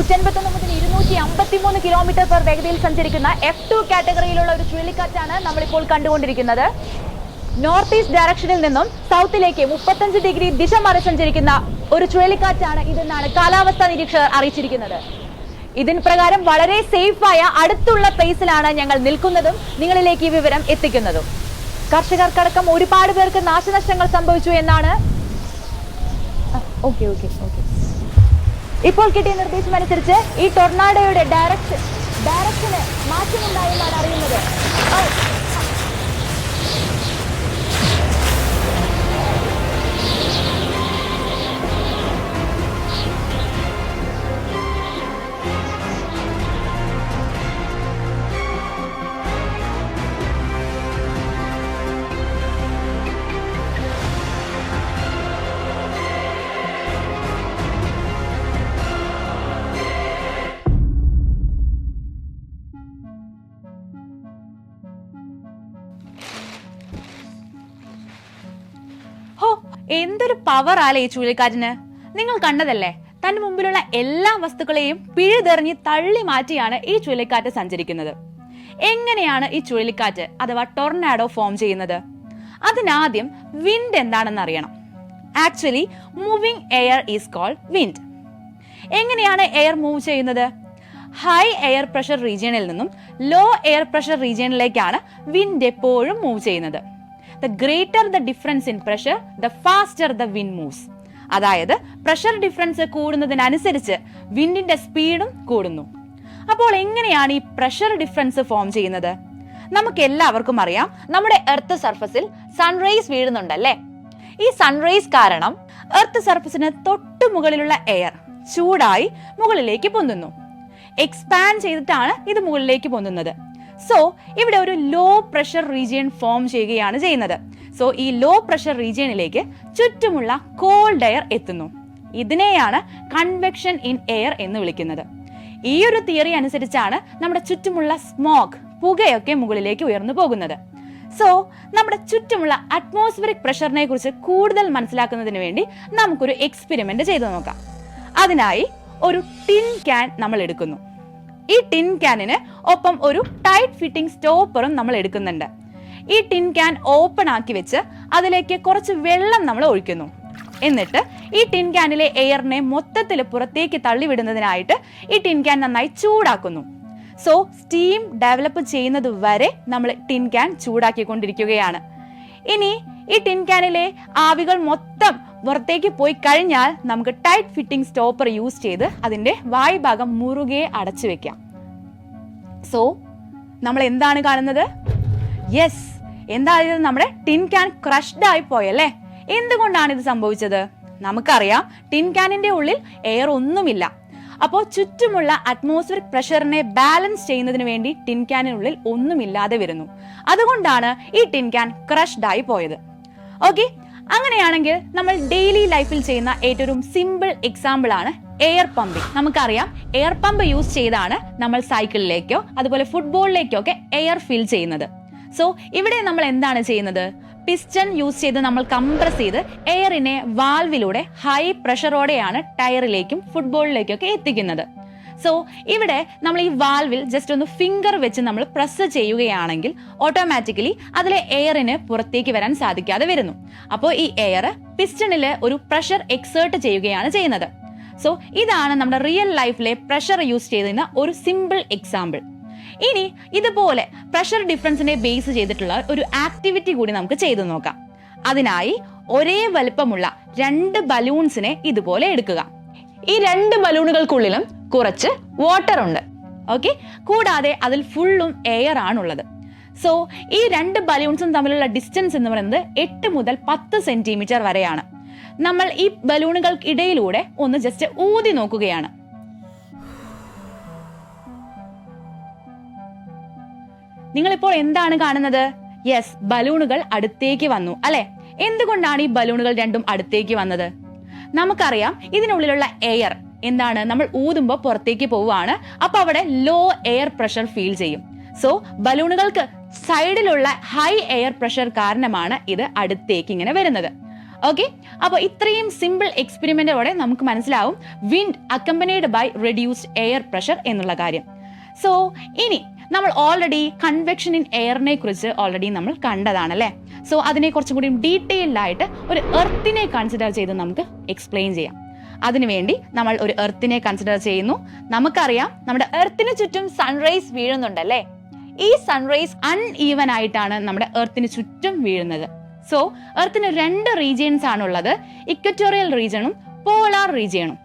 181 മുതൽ 253 kilometre per വേഗതയിൽ സഞ്ചരിക്കുന്ന F2 കാറ്റഗറിയിലുള്ള ഒരു ചുഴലിക്കാറ്റാണ് നമ്മളിപ്പോൾ കണ്ടുകൊണ്ടിരിക്കുന്നത്. നോർത്ത് ഈസ്റ്റ് ഡയറക്ഷനിൽ നിന്നും സൗത്തിലേക്ക് 35 ഡിഗ്രി ദിശ മാറി സഞ്ചരിക്കുന്ന ഒരു ചുഴലിക്കാറ്റാണ് ഇതെന്നാണ് കാലാവസ്ഥാ നിരീക്ഷകർ അറിയിച്ചിരിക്കുന്നത്. ഇതിന് പ്രകാരം വളരെ സേഫായ അടുത്തുള്ള പ്ലേസിലാണ് ഞങ്ങൾ നിൽക്കുന്നതും നിങ്ങളിലേക്ക് ഈ വിവരം എത്തിക്കുന്നതും. കർഷകർക്കടക്കം ഒരുപാട് പേർക്ക് നാശനഷ്ടങ്ങൾ സംഭവിച്ചു എന്നാണ് ഇപ്പോൾ കിട്ടിയ നിർദ്ദേശമനുസരിച്ച് ഈ ടൊർണാഡോയുടെ ഡയറക്ഷന് മാറ്റമുണ്ടായെന്നാണ് അറിയുന്നത്. എന്തൊരു പവർ ആലേ ഈ ചുഴലിക്കാറ്റിന്. നിങ്ങൾ കണ്ടതല്ലേ, തന്റെ മുമ്പിലുള്ള എല്ലാ വസ്തുക്കളെയും പിഴുതെറിഞ്ഞ് തള്ളി മാറ്റിയാണ് ഈ ചുഴലിക്കാറ്റ് സഞ്ചരിക്കുന്നത്. എങ്ങനെയാണ് ഈ ചുഴലിക്കാറ്റ് അഥവാ ടൊർണാഡോ ഫോം ചെയ്യുന്നത്? അതിനാദ്യം വിൻഡ് എന്താണെന്ന് അറിയണം. Actually moving air is called wind. എങ്ങനെയാണ് എയർ മൂവ് ചെയ്യുന്നത്? ഹൈ എയർ പ്രഷർ റീജിയനിൽ നിന്നും ലോ എയർ പ്രഷർ റീജിയനിലേക്കാണ് വിൻഡ് എപ്പോഴും മൂവ് ചെയ്യുന്നത്. The greater the difference in pressure, the faster the wind moves. അതായത് പ്രഷർ ഡിഫറൻസ് കൂടുന്നതിനനുസരിച്ച് വിൻഡിന്റെ സ്പീഡും കൂടുന്നു. അപ്പോൾ എങ്ങനെയാണ് ഈ പ്രഷർ ഡിഫറൻസ് ഫോം ചെയ്യുന്നത്? നമുക്ക് എല്ലാവർക്കും അറിയാം, നമ്മുടെ എർത്ത് സർഫസിൽ സൺറൈസ് വീഴുന്നുണ്ടല്ലേ. ഈ സൺറൈസ് കാരണം എർത്ത് സർഫസിന് തൊട്ടു മുകളിലുള്ള എയർ ചൂടായി മുകളിലേക്ക് പൊന്തുന്നു. എക്സ്പാൻഡ് ചെയ്തിട്ടാണ് ഇത് മുകളിലേക്ക് പൊന്തുന്നത്. സോ ഇവിടെ ഒരു ലോ പ്രഷർ റീജിയൻ ഫോം ചെയ്യുകയാണ് ചെയ്യുന്നത്. സോ ഈ ലോ പ്രഷർ റീജിയനിലേക്ക് ചുറ്റുമുള്ള കോൾഡ് എയർ എത്തുന്നു. ഇതിനെയാണ് കൺവെക്ഷൻ ഇൻ എയർ എന്ന് വിളിക്കുന്നത്. ഈ ഒരു തിയറി അനുസരിച്ചാണ് നമ്മുടെ ചുറ്റുമുള്ള സ്മോക്ക്, പുകയൊക്കെ മുകളിലേക്ക് ഉയർന്നു പോകുന്നത്. സോ നമ്മുടെ ചുറ്റുമുള്ള അറ്റ്മോസ്ഫിയറിക് പ്രഷറിനെ കുറിച്ച് കൂടുതൽ മനസ്സിലാക്കുന്നതിന് വേണ്ടി നമുക്കൊരു എക്സ്പെരിമെന്റ് ചെയ്തു നോക്കാം. അതിനായി ഒരു ടിൻ ക്യാൻ നമ്മൾ എടുക്കുന്നു. ഈ ടിൻ ക്യാനിന് ഒപ്പം ഒരു ടൈറ്റ് ഫിറ്റിംഗ് സ്റ്റോപ്പറും നമ്മൾ എടുക്കുന്നുണ്ട്. ഈ ടിൻ ക്യാൻ ഓപ്പൺ ആക്കി വെച്ച് അതിലേക്ക് കുറച്ച് വെള്ളം നമ്മൾ ഒഴിക്കുന്നു. എന്നിട്ട് ഈ ടിൻ ക്യാനിലെ എയറിനെ മൊത്തത്തിൽ പുറത്തേക്ക് തള്ളിവിടുന്നതിനായിട്ട് ഈ ടിൻ ക്യാൻ നന്നായി ചൂടാക്കുന്നു. സോ സ്റ്റീം ഡെവലപ്പ് ചെയ്യുന്നത് വരെ നമ്മൾ ടിൻ ക്യാൻ ചൂടാക്കിക്കൊണ്ടിരിക്കുകയാണ്. ഇനി ഈ ടിൻ ക്യാനിലെ ആവികൾ മൊത്തം പുറത്തേക്ക് പോയി കഴിഞ്ഞാൽ നമുക്ക് ടൈറ്റ് ഫിറ്റിംഗ് സ്റ്റോപ്പർ യൂസ് ചെയ്ത് അതിന്റെ വായ്ഭാഗം മുറുകെ അടച്ചു വെക്കാം. സോ നമ്മൾ എന്താണ് കാണുന്നത്? യെസ്, എന്തായത്? നമ്മുടെ ടിൻ ക്യാൻ ക്രഷ്ഡ് ആയി പോയല്ലേ. എന്തുകൊണ്ടാണ് ഇത് സംഭവിച്ചത്? നമുക്കറിയാം, ടിൻ ക്യാനിന്റെ ഉള്ളിൽ എയർ ഒന്നുമില്ല. അപ്പോൾ ചുറ്റുമുള്ള അറ്റ്മോസ്ഫിയറിക് പ്രഷറിനെ ബാലൻസ് ചെയ്യുന്നതിന് വേണ്ടി ടിൻ ക്യാനിനുള്ളിൽ ഒന്നുമില്ലാതെ വരുന്നു. അതുകൊണ്ടാണ് ഈ ടിൻ ക്യാൻ ക്രഷ്ഡ് ആയി പോയത്. ഓക്കെ, അങ്ങനെയാണെങ്കിൽ നമ്മൾ ഡെയിലി ലൈഫിൽ ചെയ്യുന്ന ഏറ്റവും സിമ്പിൾ എക്സാമ്പിൾ ആണ് എയർ പമ്പിംഗ്. നമുക്കറിയാം, എയർ പമ്പ് യൂസ് ചെയ്താണ് നമ്മൾ സൈക്കിളിലേക്കോ അതുപോലെ ഫുട്ബോളിലേക്കോ ഒക്കെ എയർ ഫിൽ ചെയ്യുന്നത്. സോ ഇവിടെ നമ്മൾ എന്താണ് ചെയ്യുന്നത്? പിസ്റ്റൺ യൂസ് ചെയ്ത് നമ്മൾ കംപ്രസ് ചെയ്ത് എയറിനെ വാൽവിലൂടെ ഹൈ പ്രഷറോടെയാണ് ടയറിലേക്കും ഫുട്ബോളിലേക്കും ഒക്കെ എത്തിക്കുന്നത്. സോ ഇവിടെ നമ്മൾ ഈ വാൽവിൽ ജസ്റ്റ് ഒന്ന് ഫിംഗർ വെച്ച് നമ്മൾ പ്രസ് ചെയ്യുകയാണെങ്കിൽ ഓട്ടോമാറ്റിക്കലി അതിലെ എയറിന് പുറത്തേക്ക് വരാൻ സാധിക്കാതെ വരുന്നു. അപ്പോൾ ഈ എയർ പിസ്റ്റണിൽ ഒരു പ്രഷർ എക്സേർട്ട് ചെയ്യുകയാണ് ചെയ്യുന്നത്. സോ ഇതാണ് നമ്മുടെ റിയൽ ലൈഫിലെ പ്രഷർ യൂസ് ചെയ്യുന്ന ഒരു സിമ്പിൾ എക്സാമ്പിൾ. ഇനി ഇതുപോലെ പ്രഷർ ഡിഫറൻസിനെ ബേസ് ചെയ്തിട്ടുള്ള ഒരു ആക്ടിവിറ്റി കൂടി നമുക്ക് ചെയ്തു നോക്കാം. അതിനായി ഒരേ വലുപ്പമുള്ള 2 ബലൂൺസിനെ ഇതുപോലെ എടുക്കുക. ഈ 2 ബലൂണുകൾക്കുള്ളിലും കുറച്ച് വാട്ടർ ഉണ്ട്. ഓക്കെ, കൂടാതെ അതിൽ ഫുള്ളും എയർ ആണുള്ളത്. സോ ഈ 2 ബലൂൺസും തമ്മിലുള്ള ഡിസ്റ്റൻസ് എന്ന് പറയുന്നത് 8 മുതൽ 10 സെന്റിമീറ്റർ വരെയാണ്. നമ്മൾ ഈ ബലൂണുകൾക്കിടയിലൂടെ ഒന്ന് ജസ്റ്റ് ഊതി നോക്കുകയാണ്. നിങ്ങളിപ്പോൾ എന്താണ് കാണുന്നത്? യെസ്, ബലൂണുകൾ അടുത്തേക്ക് വന്നു അല്ലെ. എന്തുകൊണ്ടാണ് ഈ ബലൂണുകൾ രണ്ടും അടുത്തേക്ക് വന്നത്? നമുക്കറിയാം, ഇതിനുള്ളിലുള്ള എയർ എന്താണ്, നമ്മൾ ഊതുമ്പോൾ പുറത്തേക്ക് പോവുകയാണ്. അപ്പൊ അവിടെ ലോ എയർ പ്രഷർ ഫീൽ ചെയ്യും. സോ ബലൂണുകൾക്ക് സൈഡിലുള്ള ഹൈ എയർ പ്രഷർ കാരണമാണ് ഇത് അടുത്തേക്ക് ഇങ്ങനെ വരുന്നത്. ഓക്കെ, അപ്പോൾ ഇത്രയും സിമ്പിൾ എക്സ്പെരിമെന്റോടെ നമുക്ക് മനസ്സിലാവും wind accompanied by reduced air pressure എന്നുള്ള കാര്യം. സോ ഇനി നമ്മൾ ഓൾറെഡി കൺവെക്ഷൻ ഇൻ എയറിനെ കുറിച്ച് ഓൾറെഡി നമ്മൾ കണ്ടതാണല്ലേ. സോ അതിനെ കുറച്ചും കൂടി ഡീറ്റെയിൽഡ് ആയിട്ട് ഒരു എർത്തിനെ കൺസിഡർ ചെയ്ത് നമുക്ക് എക്സ്പ്ലെയിൻ ചെയ്യാം. അതിനുവേണ്ടി നമ്മൾ ഒരു എർത്തിനെ കൺസിഡർ ചെയ്യുന്നു. നമുക്കറിയാം നമ്മുടെ എർത്തിന് ചുറ്റും സൺറൈസ് വീഴുന്നുണ്ടല്ലേ. ഈ സൺറൈസ് അൺഈവൻ ആയിട്ടാണ് നമ്മുടെ എർത്തിന് ചുറ്റും വീഴുന്നത്. സോ എർത്തിന് 2 റീജിയൻസ് ആണുള്ളത്, ഇക്വറ്റോറിയൽ റീജിയണും പോളാർ റീജിയണും.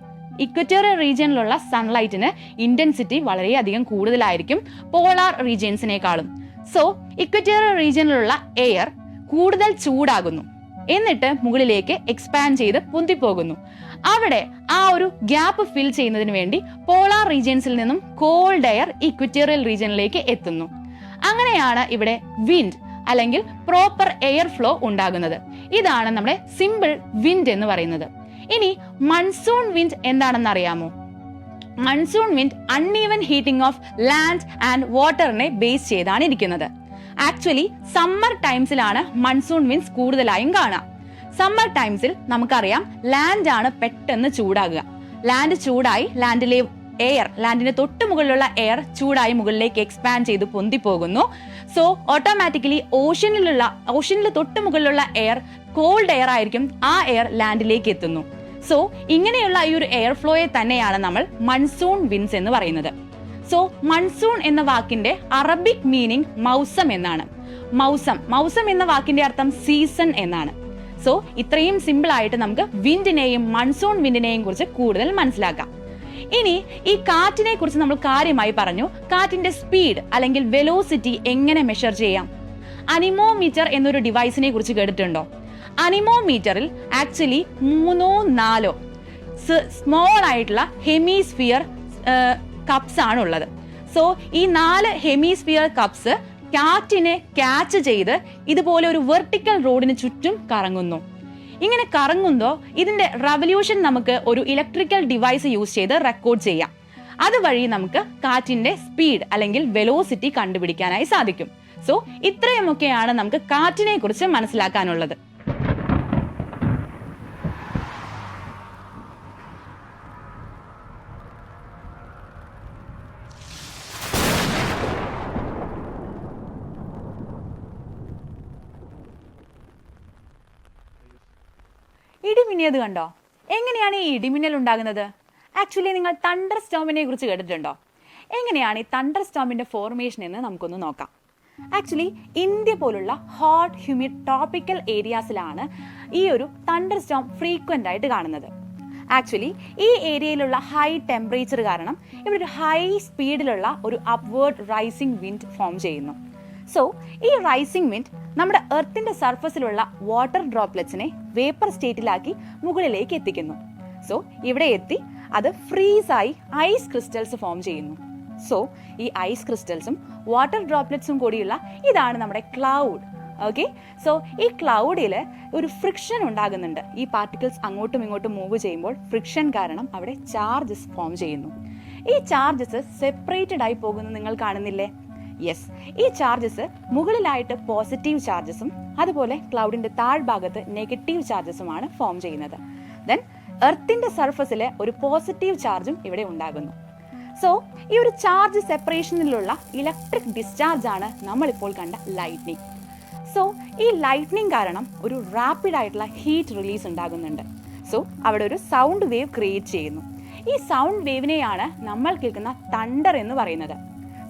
ഇക്വറ്റോറിയൽ റീജിയനിലുള്ള സൺലൈറ്റിന് ഇന്റൻസിറ്റി വളരെയധികം കൂടുതലായിരിക്കും പോളാർ റീജിയൻസിനേക്കാളും. സോ ഇക്വറ്റോറിയൽ റീജിയനിലുള്ള എയർ കൂടുതൽ ചൂടാകുന്നു, എന്നിട്ട് മുകളിലേക്ക് എക്സ്പാൻഡ് ചെയ്ത് പൊന്തിപ്പോകുന്നു. അവിടെ ആ ഒരു ഗ്യാപ്പ് ഫിൽ ചെയ്യുന്നതിന് വേണ്ടി പോളാർ റീജിയൻസിൽ നിന്നും കോൾഡ് എയർ ഇക്വറ്റോറിയൽ റീജിയനിലേക്ക് എത്തുന്നു. അങ്ങനെയാണ് ഇവിടെ വിൻഡ് അല്ലെങ്കിൽ പ്രോപ്പർ എയർ ഫ്ലോ ഉണ്ടാകുന്നത്. ഇതാണ് നമ്മുടെ സിമ്പിൾ വിൻഡ് എന്ന് പറയുന്നത്. ഇനി മൺസൂൺ വിൻഡ് എന്താണെന്ന് അറിയാമോ? Monsoon wind uneven heating of land and വാട്ടറിനെ ബേസ് ചെയ്താണ് ഇരിക്കുന്നത്. ആക്ച്വലി സമ്മർ ടൈംസിലാണ് മൺസൂൺ വിൻഡ്സ് കൂടുതലായും കാണാം. സമ്മർ ടൈംസിൽ നമുക്കറിയാം ലാൻഡ് ആണ് പെട്ടെന്ന് ചൂടാകുക. ലാൻഡ് ചൂടായി ലാൻഡിലെ എയർ, ലാൻഡിന്റെ തൊട്ട് മുകളിലുള്ള എയർ ചൂടായി മുകളിലേക്ക് എക്സ്പാൻഡ് ചെയ്ത് പൊന്തിപ്പോകുന്നു. സോ ഓട്ടോമാറ്റിക്കലി ഓഷ്യനിൽ തൊട്ട് മുകളിലുള്ള എയർ കോൾഡ് എയർ ആയിരിക്കും, ആ എയർ ലാൻഡിലേക്ക് എത്തുന്നു. സോ ഇങ്ങനെയുള്ള ഈ ഒരു എയർ ഫ്ലോയെ തന്നെയാണ് നമ്മൾ മൺസൂൺ വിൻഡ്സ് എന്ന് പറയുന്നത്. സോ മൺസൂൺ എന്ന വാക്കിന്റെ അറബിക് മീനിങ് മൗസം എന്നാണ്. മൗസം എന്ന വാക്കിന്റെ അർത്ഥം സീസൺ എന്നാണ്. സോ ഇത്രയും സിമ്പിൾ ആയിട്ട് നമുക്ക് വിൻഡിനെയും മൺസൂൺ വിൻഡിനെയും കുറിച്ച് കൂടുതൽ മനസ്സിലാക്കാം. ഇനി ഈ കാറ്റിനെ കുറിച്ച് നമ്മൾ കാര്യമായി പറഞ്ഞു. കാറ്റിന്റെ സ്പീഡ് അല്ലെങ്കിൽ വെലോസിറ്റി എങ്ങനെ മെഷർ ചെയ്യാം? അനിമോമീറ്റർ എന്നൊരു ഡിവൈസിനെ കുറിച്ച് കേട്ടിട്ടുണ്ടോ? അനിമോമീറ്ററിൽ ആക്ച്വലി 3-4 സ്മോൾ ആയിട്ടുള്ള ഹെമിസ്ഫിയർ കപ്സ് ആണ് ഉള്ളത്. സോ ഈ 4 ഹെമിസ്ഫിയർ കപ്സ് കാറ്റിനെ ക്യാച്ച് ചെയ്ത് ഇതുപോലെ ഒരു വെർട്ടിക്കൽ റോഡിന് ചുറ്റും കറങ്ങുന്നു. ഇങ്ങനെ കറങ്ങുമ്പോൾ ഇതിന്റെ റവല്യൂഷൻ നമുക്ക് ഒരു ഇലക്ട്രിക്കൽ ഡിവൈസ് യൂസ് ചെയ്ത് റെക്കോർഡ് ചെയ്യാം. അതുവഴി നമുക്ക് കാറ്റിന്റെ സ്പീഡ് അല്ലെങ്കിൽ വെലോസിറ്റി കണ്ടുപിടിക്കാനായി സാധിക്കും. സോ ഇത്രയുമൊക്കെയാണ് നമുക്ക് കാറ്റിനെ കുറിച്ച് മനസ്സിലാക്കാനുള്ളത്. ഇടിമിന്നൽ കണ്ടോ? എങ്ങനെയാണ് ഈ ഇടിമിന്നൽ ഉണ്ടാകുന്നത്? ആക്ച്വലി നിങ്ങൾ തണ്ടർ സ്റ്റോമിനെ കുറിച്ച് കേട്ടിട്ടുണ്ടോ? എങ്ങനെയാണ് ഈ തണ്ടർ സ്റ്റോമിന്റെ ഫോർമേഷൻ എന്ന് നമുക്കൊന്ന് നോക്കാം. ആക്ച്വലി ഇന്ത്യ പോലുള്ള ഹോട്ട് ഹ്യൂമിഡ് ട്രോപ്പിക്കൽ ഏരിയാസിലാണ് ഈ ഒരു തണ്ടർ സ്റ്റോം ഫ്രീക്വന്റ് ആയിട്ട് കാണുന്നത്. ആക്ച്വലി ഈ ഏരിയയിലുള്ള ഹൈ ടെമ്പറേച്ചർ കാരണം ഇവിടെ ഒരു ഹൈ സ്പീഡിലുള്ള ഒരു അപ്വേർഡ് റൈസിംഗ് വിൻഡ് ഫോം ചെയ്യുന്നു. സോ ഈ റൈസിംഗ് വിൻഡ് നമ്മുടെ എർത്തിന്റെ സർഫസിലുള്ള വാട്ടർ ഡ്രോപ്ലെറ്റ്സിനെ വേപ്പർ സ്റ്റേറ്റിലാക്കി മുകളിലേക്ക് എത്തിക്കുന്നു. സോ ഇവിടെ എത്തി അത് ഫ്രീസായി ഐസ് ക്രിസ്റ്റൽസ് ഫോം ചെയ്യുന്നു. സോ ഈ ഐസ് ക്രിസ്റ്റൽസും വാട്ടർ ഡ്രോപ്ലെറ്റ്സും കൂടിയുള്ള ഇതാണ് നമ്മുടെ ക്ലൗഡ്. ഓക്കെ, സോ ഈ ക്ലൗഡിൽ ഒരു ഫ്രിക്ഷൻ ഉണ്ടാകുന്നുണ്ട്. ഈ പാർട്ടിക്കിൾസ് അങ്ങോട്ടും ഇങ്ങോട്ടും മൂവ് ചെയ്യുമ്പോൾ ഫ്രിക്ഷൻ കാരണം അവിടെ ചാർജസ് ഫോം ചെയ്യുന്നു. ഈ ചാർജസ് സെപ്പറേറ്റഡ് ആയി പോകുന്നത് നിങ്ങൾ കാണുന്നില്ലേ? യെസ്, ഈ ചാർജസ് മുകളിലായിട്ട് പോസിറ്റീവ് ചാർജസും അതുപോലെ ക്ലൗഡിന്റെ താഴ്ഭാഗത്ത് നെഗറ്റീവ് ചാർജസുമാണ് ഫോം ചെയ്യുന്നത്. ദെൻ എർത്തിന്റെ സർഫസിൽ ഒരു പോസിറ്റീവ് ചാർജും ഇവിടെ ഉണ്ടാകുന്നു. സോ ഈ ഒരു ചാർജ് സെപ്പറേഷനിലുള്ള ഇലക്ട്രിക് ഡിസ്ചാർജ് ആണ് നമ്മളിപ്പോൾ കണ്ട ലൈറ്റ്നിങ്. സോ ഈ ലൈറ്റ്നിങ് കാരണം ഒരു റാപ്പിഡ് ആയിട്ടുള്ള ഹീറ്റ് റിലീസ് ഉണ്ടാകുന്നുണ്ട്. സോ അവിടെ ഒരു സൗണ്ട് വേവ് ക്രിയേറ്റ് ചെയ്യുന്നു. ഈ സൗണ്ട് വേവിനെയാണ് നമ്മൾ കേൾക്കുന്ന തണ്ടർ എന്ന് പറയുന്നത്.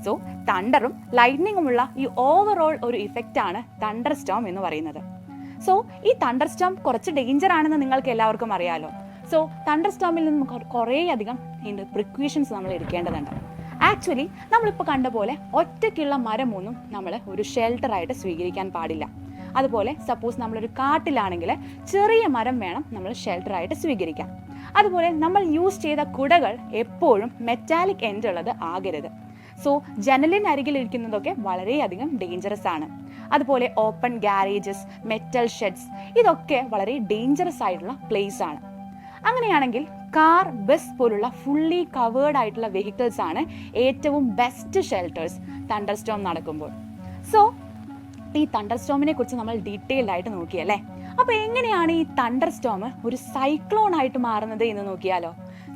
സോ തണ്ടറും ലൈറ്റ്നിങ്ങുമുള്ള ഈ ഓവറോൾ ഒരു ഇഫക്റ്റ് ആണ് തണ്ടർ സ്റ്റോം എന്ന് പറയുന്നത്. സോ ഈ തണ്ടർ സ്റ്റോം കുറച്ച് ഡേഞ്ചർ ആണെന്ന് നിങ്ങൾക്ക് എല്ലാവർക്കും അറിയാലോ. സോ തണ്ടർ സ്റ്റോമിൽ നിന്ന് കുറേ അധികം പ്രിക്വേഷൻസ് നമ്മൾ എടുക്കേണ്ടതുണ്ട്. ആക്ച്വലി നമ്മളിപ്പോൾ കണ്ട പോലെ ഒറ്റയ്ക്കുള്ള മരമൊന്നും നമ്മൾ ഒരു ഷെൽട്ടറായിട്ട് സ്വീകരിക്കാൻ പാടില്ല. അതുപോലെ സപ്പോസ് നമ്മളൊരു കാട്ടിലാണെങ്കിൽ ചെറിയ മരം വേണം നമ്മൾ ഷെൽട്ടറായിട്ട് സ്വീകരിക്കാം. അതുപോലെ നമ്മൾ യൂസ് ചെയ്ത കുടകൾ എപ്പോഴും മെറ്റാലിക് എൻഡ് ഉള്ളത് ആകരുത്. സോ ജനലിനരികിലിരിക്കുന്നതൊക്കെ വളരെയധികം ഡേഞ്ചറസ് ആണ്. അതുപോലെ ഓപ്പൺ ഗാരേജസ്, മെറ്റൽ ഷെഡ്സ്, ഇതൊക്കെ വളരെ ഡേഞ്ചറസ് ആയിട്ടുള്ള പ്ലേസ് ആണ്. അങ്ങനെയാണെങ്കിൽ കാർ, ബസ് പോലുള്ള ഫുള്ളി കവേർഡ് ആയിട്ടുള്ള വെഹിക്കിൾസ് ആണ് ഏറ്റവും ബെസ്റ്റ് ഷെൽട്ടേഴ്സ് തണ്ടർ സ്റ്റോം നടക്കുമ്പോൾ. സോ ഈ തണ്ടർ സ്റ്റോമിനെ കുറിച്ച് നമ്മൾ ഡീറ്റെയിൽഡ് ആയിട്ട് നോക്കിയല്ലേ. അപ്പോൾ എങ്ങനെയാണ് ഈ തണ്ടർ സ്റ്റോം ഒരു സൈക്ലോൺ ആയിട്ട് മാറുന്നത് എന്ന് നോക്കിയാലോ?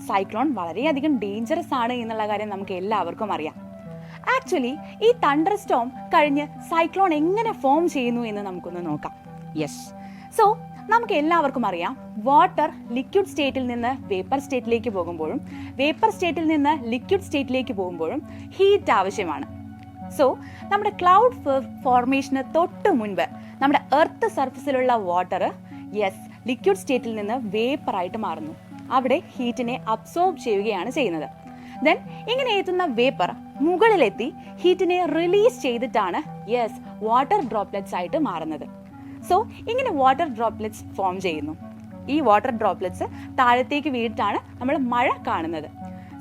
സൈക്ലോൺ വളരെയധികം ഡേഞ്ചറസ് ആണ് എന്നുള്ള കാര്യം നമുക്ക് എല്ലാവർക്കും അറിയാം. ആക്ച്വലി ഈ തണ്ടർ സ്റ്റോം കഴിഞ്ഞ് സൈക്ലോൺ എങ്ങനെ ഫോം ചെയ്യുന്നു എന്ന് നമുക്കൊന്ന് നോക്കാം. യെസ്, സോ നമുക്ക് എല്ലാവർക്കും അറിയാം, വാട്ടർ ലിക്വിഡ് സ്റ്റേറ്റിൽ നിന്ന് വേപ്പർ സ്റ്റേറ്റിലേക്ക് പോകുമ്പോഴും വേപ്പർ സ്റ്റേറ്റിൽ നിന്ന് ലിക്വിഡ് സ്റ്റേറ്റിലേക്ക് പോകുമ്പോഴും ഹീറ്റ് ആവശ്യമാണ്. സോ നമ്മുടെ ക്ലൗഡ് ഫോർമേഷന് തൊട്ട് മുൻപ് നമ്മുടെ എർത്ത് സർഫസിലുള്ള വാട്ടർ ലിക്വിഡ് സ്റ്റേറ്റിൽ നിന്ന് വേപ്പറായിട്ട് മാറുന്നു. അവിടെ ഹീറ്റിനെ അബ്സോർബ് ചെയ്യുകയാണ് ചെയ്യുന്നത്. ദെൻ ഇങ്ങനെ എത്തുന്ന വേപ്പർ മുകളിലെത്തി ഹീറ്റിനെ റിലീസ് ചെയ്തിട്ടാണ് വാട്ടർ ഡ്രോപ്ലെറ്റ്സ് ആയിട്ട് മാറുന്നത്. സോ ഇങ്ങനെ വാട്ടർ ഡ്രോപ്ലെറ്റ്സ് ഫോം ചെയ്യുന്നു. ഈ വാട്ടർ ഡ്രോപ്ലെറ്റ്സ് താഴത്തേക്ക് വീണിട്ടാണ് നമ്മൾ മഴ കാണുന്നത്.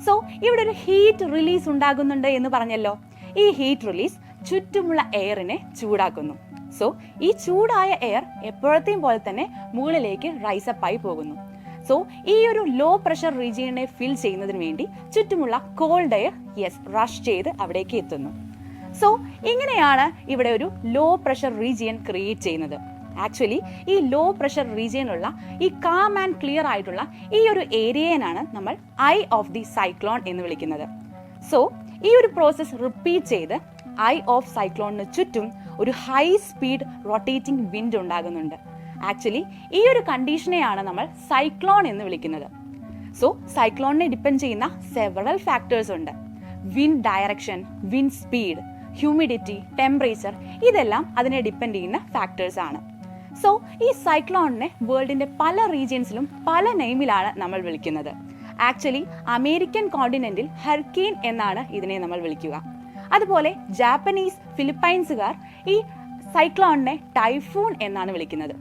സോ ഇവിടെ ഒരു ഹീറ്റ് റിലീസ് ഉണ്ടാകുന്നുണ്ട് എന്ന് പറഞ്ഞല്ലോ. ഈ ഹീറ്റ് റിലീസ് ചുറ്റുമുള്ള എയറിനെ ചൂടാക്കുന്നു. സോ ഈ ചൂടായ എയർ എപ്പോഴത്തെയും പോലെ തന്നെ മുകളിലേക്ക് റൈസപ്പ് ആയി പോകുന്നു. സോ ഈ ഒരു ലോ പ്രഷർ റീജിയനെ ഫിൽ ചെയ്യുന്നതിന് വേണ്ടി ചുറ്റുമുള്ള കോൾഡ് എയർ റഷ് ചെയ്ത് അവിടേക്ക് എത്തുന്നു. സോ ഇങ്ങനെയാണ് ഇവിടെ ഒരു ലോ പ്രഷർ റീജിയൻ ക്രിയേറ്റ് ചെയ്യുന്നത്. ആക്ച്വലി ഈ ലോ പ്രഷർ റീജിയനുള്ള ഈ കാം ആൻഡ് ക്ലിയർ ആയിട്ടുള്ള ഈ ഒരു ഏരിയനാണ് നമ്മൾ ഐ ഓഫ് ദി സൈക്ലോൺ എന്ന് വിളിക്കുന്നത്. സോ ഈ ഒരു പ്രോസസ് റിപ്പീറ്റ് ചെയ്ത് ഐ ഓഫ് സൈക്ലോണിന് ചുറ്റും ഒരു ഹൈ സ്പീഡ് റൊട്ടേറ്റിംഗ് വിൻഡ് ഉണ്ടാകുന്നുണ്ട്. ആക്ച്വലി ഈ ഒരു കണ്ടീഷനെയാണ് നമ്മൾ സൈക്ലോൺ എന്ന് വിളിക്കുന്നത്. സോ സൈക്ലോണിനെ ഡിപ്പെൻഡ് ചെയ്യുന്ന സെവറൽ ഫാക്ടേഴ്സ് ഉണ്ട്. Wind direction, wind speed, humidity, temperature, ഇതെല്ലാം അതിനെ ഡിപ്പെൻഡ് ചെയ്യുന്ന ഫാക്ടേഴ്സ് ആണ്. സോ ഈ സൈക്ലോണിനെ വേൾഡിന്റെ പല റീജിയൻസിലും പല നെയിമിലാണ് നമ്മൾ വിളിക്കുന്നത്. ആക്ച്വലി അമേരിക്കൻ കോണ്ടിനെന്റിൽ ഹർക്കീൻ എന്നാണ് ഇതിനെ നമ്മൾ വിളിക്കുക. അതുപോലെ ജാപ്പനീസ്, ഫിലിപ്പൈൻസുകാർ ഈ സൈക്ലോണിനെ ടൈഫൂൺ എന്നാണ് വിളിക്കുന്നത്.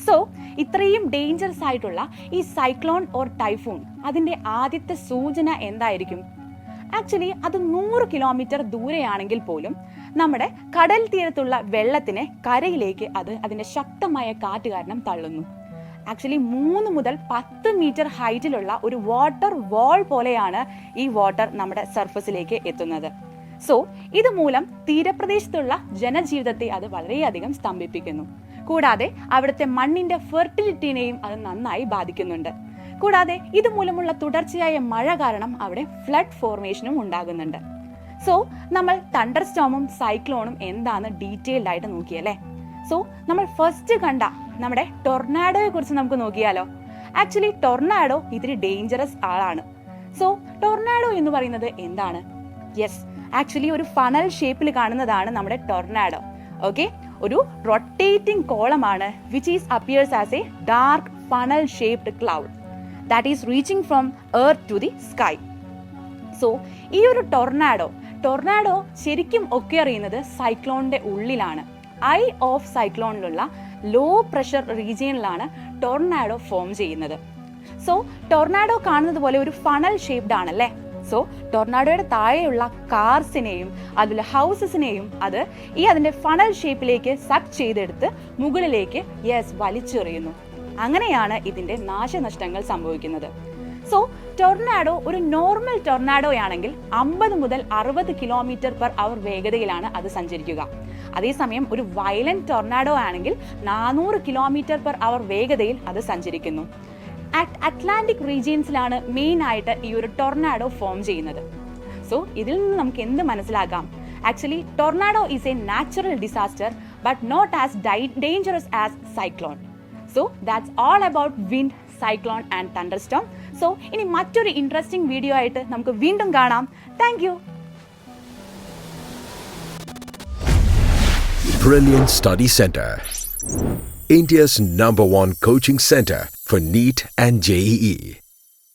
സോ ഇത്രയും ഡേഞ്ചറസ് ആയിട്ടുള്ള ഈ സൈക്ലോൺ ഓർ ടൈഫൂൺ അതിന്റെ ആദ്യത്തെ സൂചന എന്തായിരിക്കും? ആക്ച്വലി അത് 100 കിലോമീറ്റർ ദൂരെയാണെങ്കിൽ പോലും നമ്മുടെ കടൽ തീരത്തുള്ള വെള്ളത്തിനെ കരയിലേക്ക് അത് അതിന്റെ ശക്തമായ കാറ്റ് കാരണം തള്ളുന്നു. ആക്ച്വലി 3 മുതൽ 10 മീറ്റർ ഹൈറ്റിലുള്ള ഒരു വാട്ടർ വാൾ പോലെയാണ് ഈ വാട്ടർ നമ്മുടെ സർഫസിലേക്ക് എത്തുന്നത്. സോ ഇതുമൂലം തീരപ്രദേശത്തുള്ള ജനജീവിതത്തെ അത് വളരെയധികം സ്തംഭിപ്പിക്കുന്നു. കൂടാതെ അവിടുത്തെ മണ്ണിന്റെ ഫെർട്ടിലിറ്റിനെയും അത് നന്നായി ബാധിക്കുന്നുണ്ട്. കൂടാതെ ഇതുമൂലമുള്ള തുടർച്ചയായ മഴ കാരണം അവിടെ ഫ്ലഡ് ഫോർമേഷനും ഉണ്ടാകുന്നുണ്ട്. സോ നമ്മൾ തണ്ടർ സ്റ്റോമും സൈക്ലോണും എന്താന്ന് ഡീറ്റെയിൽഡ് ആയിട്ട് നോക്കിയല്ലേ. സോ നമ്മൾ ഫസ്റ്റ് കണ്ട നമ്മുടെ ടൊർണാഡോയെ കുറിച്ച് നമുക്ക് നോക്കിയാലോ. ആക്ച്വലി ടൊർണാഡോ ഇത്തിരി ഡേഞ്ചറസ് ആളാണ്. സോ ടൊർണാഡോ എന്ന് പറയുന്നത് എന്താണ്? ആക്ച്വലി ഒരു ഫണൽ ഷേപ്പിൽ കാണുന്നതാണ് നമ്മുടെ ടൊർണാഡോ. ഓക്കെ, ഒരു റൊട്ടേറ്റിംഗ് കോളമാണ് which is appears as a dark funnel shaped cloud that is reaching from earth to the sky. So ഈ ഒരു ടൊർണാഡോ ശരിക്കും ഒക്കെ അറിയുന്നത് സൈക്ലോണിന്റെ ഉള്ളിലാണ്. ഐ ഓഫ് സൈക്ലോണിലുള്ള ലോ പ്രഷർ റീജിയനിലാണ് ടൊർണാഡോ ഫോം ചെയ്യുന്നത്. സോ ടൊർണാഡോ കാണുന്നത് പോലെ ഒരു ഫണൽ ഷേപ്ഡ് ആണല്ലേ. സോ ടൊർണാഡോയുടെ താഴെയുള്ള കാർസിനെയും അതുപോലെ ഹൗസസിനെയും അത് അതിന്റെ ഫണൽ ഷേപ്പിലേക്ക് സക്ക് ചെയ്തെടുത്ത് മുകളിലേക്ക് വലിച്ചെറിയുന്നു. അങ്ങനെയാണ് ഇതിന്റെ നാശനഷ്ടങ്ങൾ സംഭവിക്കുന്നത്. സോ ടൊർണാഡോ ഒരു നോർമൽ ടൊർണാഡോയാണെങ്കിൽ 50 മുതൽ 60 കിലോമീറ്റർ പെർ അവർ വേഗതയിലാണ് അത് സഞ്ചരിക്കുക. അതേസമയം ഒരു വയലന്റ് ടൊർണാഡോ ആണെങ്കിൽ 400 കിലോമീറ്റർ പെർ അവർ വേഗതയിൽ അത് സഞ്ചരിക്കുന്നു. അറ്റ്ലാന്റിക് റീജിയൻസിലാണ് മെയിൻ ആയിട്ട് ഈ ഒരു ടൊർണാഡോ ഫോം ചെയ്യുന്നത്. സോ ഇതിൽ നിന്ന് നമുക്ക് എന്ത് മനസ്സിലാക്കാം? Actually tornado is a natural disaster but not as dangerous as cyclone. So that's all about wind, cyclone and thunderstorm. So ഇനി മറ്റൊരു ഇൻട്രസ്റ്റിംഗ് വീഡിയോ ആയിട്ട് നമുക്ക് വീണ്ടും കാണാം. Thank you. Brilliant Study Center, India's #1 coaching center for NEET and JEE.